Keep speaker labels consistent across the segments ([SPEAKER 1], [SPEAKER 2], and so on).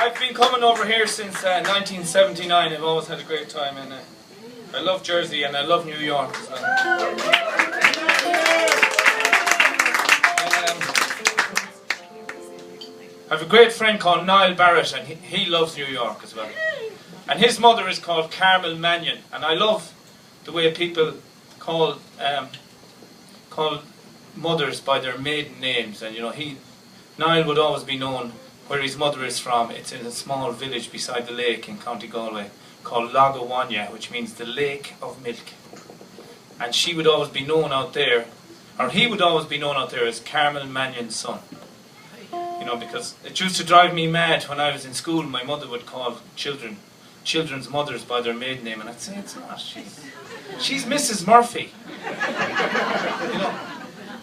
[SPEAKER 1] I've been coming over here since 1979. I've always had a great time, and I love Jersey and I love New York as well. I have a great friend called Niall Barrett, and he loves New York as well. And his mother is called Manion, and I love the way people call mothers by their maiden names. And you know, Niall would always be known where his mother is from. It's in a small village beside the lake in County Galway called Lagawanya, which means the lake of milk. And she would always be known out there, or he would always be known out there as Manion's son. You know, because it used to drive me mad when I was in school. My mother would call children's mothers by their maiden name, and I'd say it's not. She's Mrs. Murphy. You know.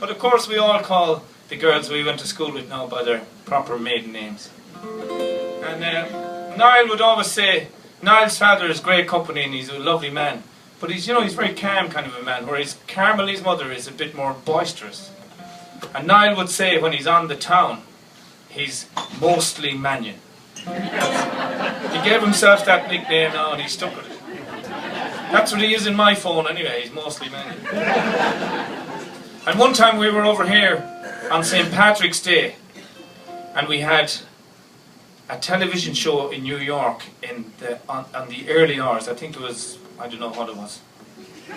[SPEAKER 1] But of course we all call the girls we went to school with now by their proper maiden names. And Niall would always say, Niall's father is great company and he's a lovely man. But he's very calm kind of a man, whereas Carmel, his mother, is a bit more boisterous. And Niall would say when he's on the town, he's mostly Manion. He gave himself that nickname now and he stuck with it. That's what he is in my phone anyway, he's mostly Manion. And one time we were over here on St. Patrick's Day, and we had a television show in New York on the early hours. I think it was, I don't know what it was. You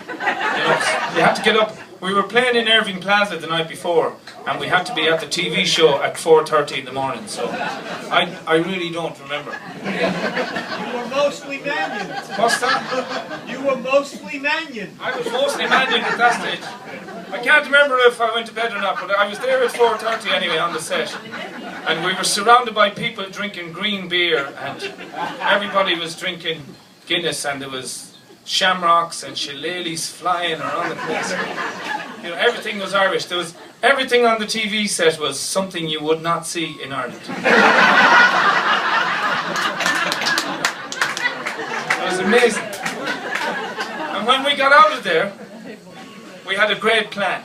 [SPEAKER 1] had to get up. We were playing in Irving Plaza the night before, and we had to be at the TV show at 4:30 in the morning, so I really don't remember.
[SPEAKER 2] You were mostly Manion.
[SPEAKER 1] What's that?
[SPEAKER 2] You were mostly Manion.
[SPEAKER 1] I was mostly Manion at that stage. I can't remember if I went to bed or not, but I was there at 4:30 anyway on the set. And we were surrounded by people drinking green beer, and everybody was drinking Guinness, and there was shamrocks and shillelaghs flying around the place. You know, everything was Irish. There was everything on the TV set was something you would not see in Ireland. It was amazing. And when we got out of there, we had a great plan.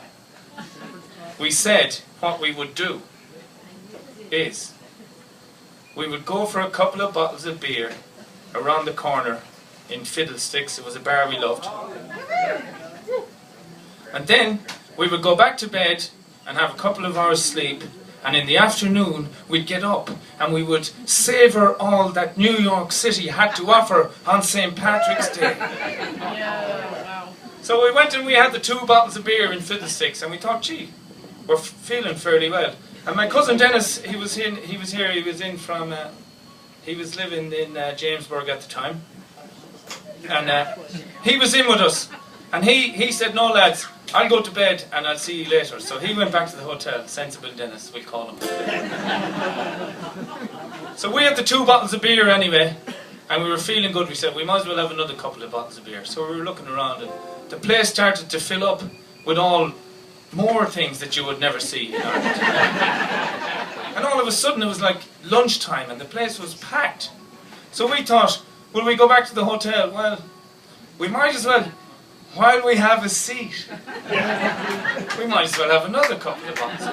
[SPEAKER 1] We said what we would do is we would go for a couple of bottles of beer around the corner in Fiddlesticks. It was a bar we loved. And then we would go back to bed and have a couple of hours sleep, and in the afternoon we'd get up and we would savour all that New York City had to offer on St. Patrick's Day. So we went and we had the 2 bottles of beer in Fiddlesticks, and we thought, gee, we're feeling fairly well. And my cousin Dennis, he was living in Jamesburg at the time. And he was in with us, and he said, no lads, I'll go to bed and I'll see you later. So he went back to the hotel, sensible Dennis, we'll call him. So we had the 2 bottles of beer anyway, and we were feeling good. We said we might as well have another couple of bottles of beer. So we were looking around, and the place started to fill up with more things that you would never see in Ireland. And all of a sudden it was like lunchtime and the place was packed. So we thought, will we go back to the hotel? Well, we might as well, while we have a seat, we might as well have another couple of bottles.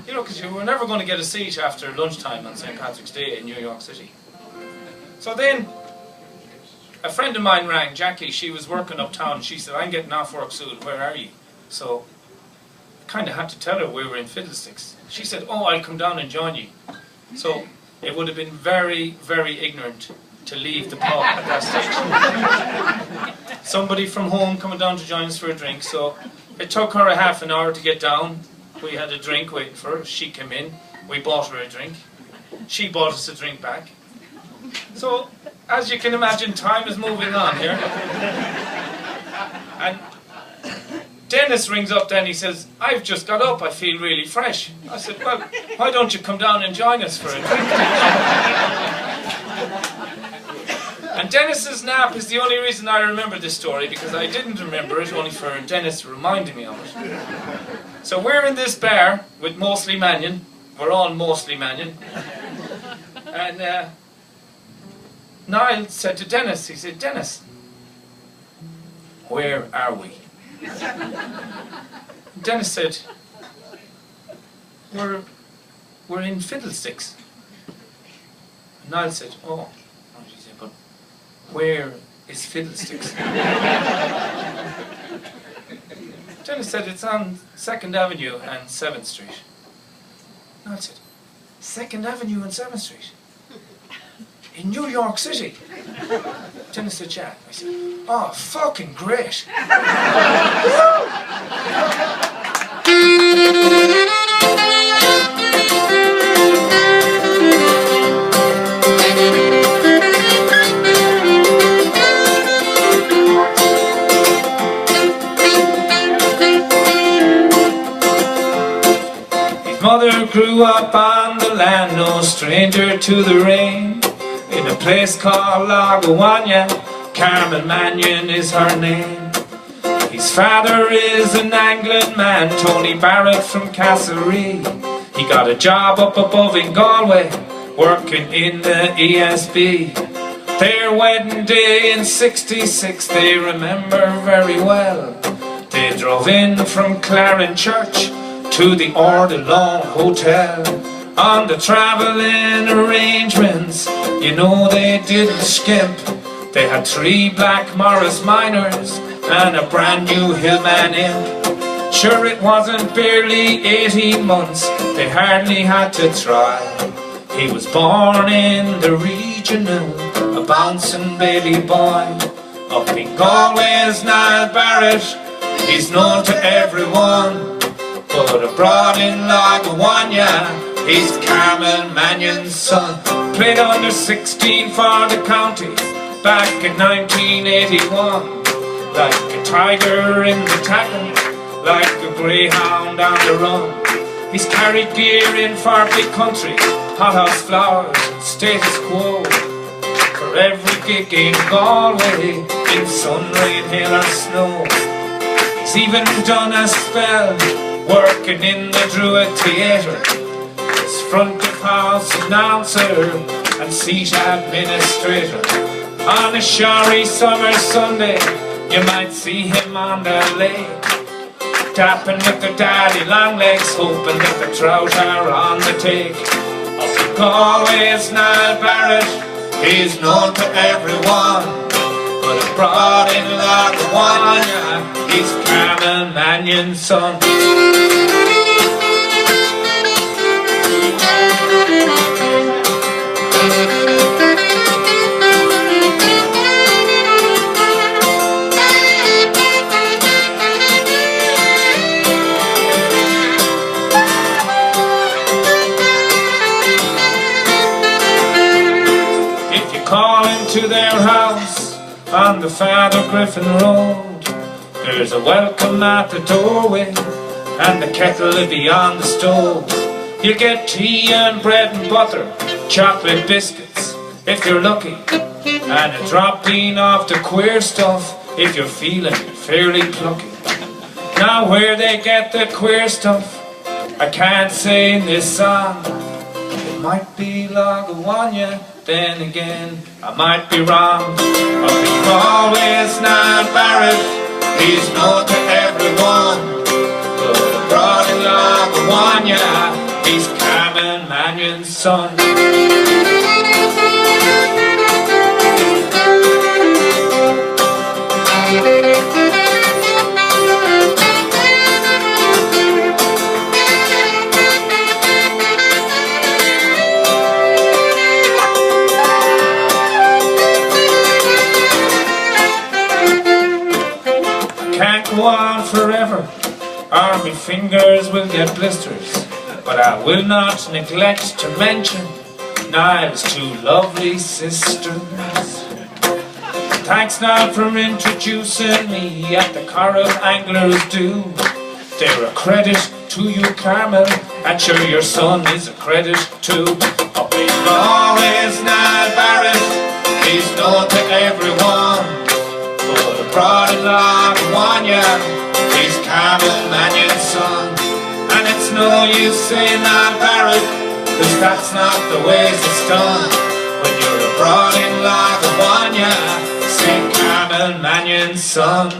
[SPEAKER 1] You know, because you were never going to get a seat after lunchtime on St. Patrick's Day in New York City. So then, a friend of mine rang, Jackie. She was working uptown. She said, I'm getting off work soon, where are you? So I kind of had to tell her we were in Fiddlesticks. She said, oh, I'll come down and join you. So it would have been very, very ignorant to leave the pub at that stage. Somebody from home coming down to join us for a drink. So it took her a half an hour to get down. We had a drink waiting for her. She came in. We bought her a drink. She bought us a drink back. So, as you can imagine, time is moving on here. And Dennis rings up then, he says, I've just got up, I feel really fresh. I said, well, why don't you come down and join us for a drink? And Dennis's nap is the only reason I remember this story, because I didn't remember it, only for Dennis reminding me of it. So we're in this bar with mostly Manion. We're all mostly Manion. And Niall said to Dennis, he said, Dennis, where are we? Dennis said, we're in Fiddlesticks. Niall said, oh. And she said, but where is Fiddlesticks? Jenny said, it's on 2nd Avenue and 7th Street. Niall said, 2nd Avenue and 7th Street? In New York City? Jenny said, yeah. I said, oh, fucking great. His mother grew up on the land, no stranger to the rain. In a place called Lagawanya, Carmen Manion is her name. His father is an Anglian man, Tony Barrett from Castlereagh. He got a job up above in Galway, working in the ESB. Their wedding day in '66 they remember very well. They drove in from Claren Church to the Ordelon Hotel. On the travelling arrangements, you know they didn't skimp. They had 3 black Morris Minors and a brand new Hillman imp. Sure, it wasn't barely 18 months, they hardly had to try. He was born in the regional, a bouncing baby boy. Up in Galway's Niall Barrett, he's known to everyone. But abroad in Lagawanya, he's Carmen Manion's son. Played under 16 for the county back in 1981. Like a tiger in the tackle, like a greyhound on the run. He's carried gear in for big countries, hothouse flowers and status quo. For every gig in Galway, in sun, rain, hail or snow. He's even done a spell working in the Druid Theatre, as front of house announcer and seat administrator. On a showery summer Sunday, you might see him on the lake, tapping with the daddy long legs, hoping that the trout are on the take. Up in Galway's Niall Barrett, he's known to everyone. But abroad in Lagawanya, he's Carmen Manion's son. If you call into their house on the Father Griffin Road, there's a welcome at the doorway and the kettle beyond the stove. You get tea and bread and butter, chocolate biscuits if you're lucky, and a dropping of the queer stuff if you're feeling fairly plucky. Now where they get the queer stuff, I can't say in this song. It might be Lagawanya, then again I might be wrong. Up in Galway's Niall Barrett, he's known to everyone. But abroad in Lagawanya, he's Carmen Manion's son. Can't go on forever, or my fingers will get blisters. But I will not neglect to mention Niall's 2 lovely sisters. Thanks now for introducing me at the Coral Anglers do. They're a credit to you, Carmel, and sure your son is a credit too. Up in Galway's Niall Barrett, he's known to everyone. But abroad in Lagawanya, he's Carmen Manion's son. And it's no use saying Niall Barrett, cause that's not the ways it's done. When you're abroad in Lagawanya, say Carmen Manion's son.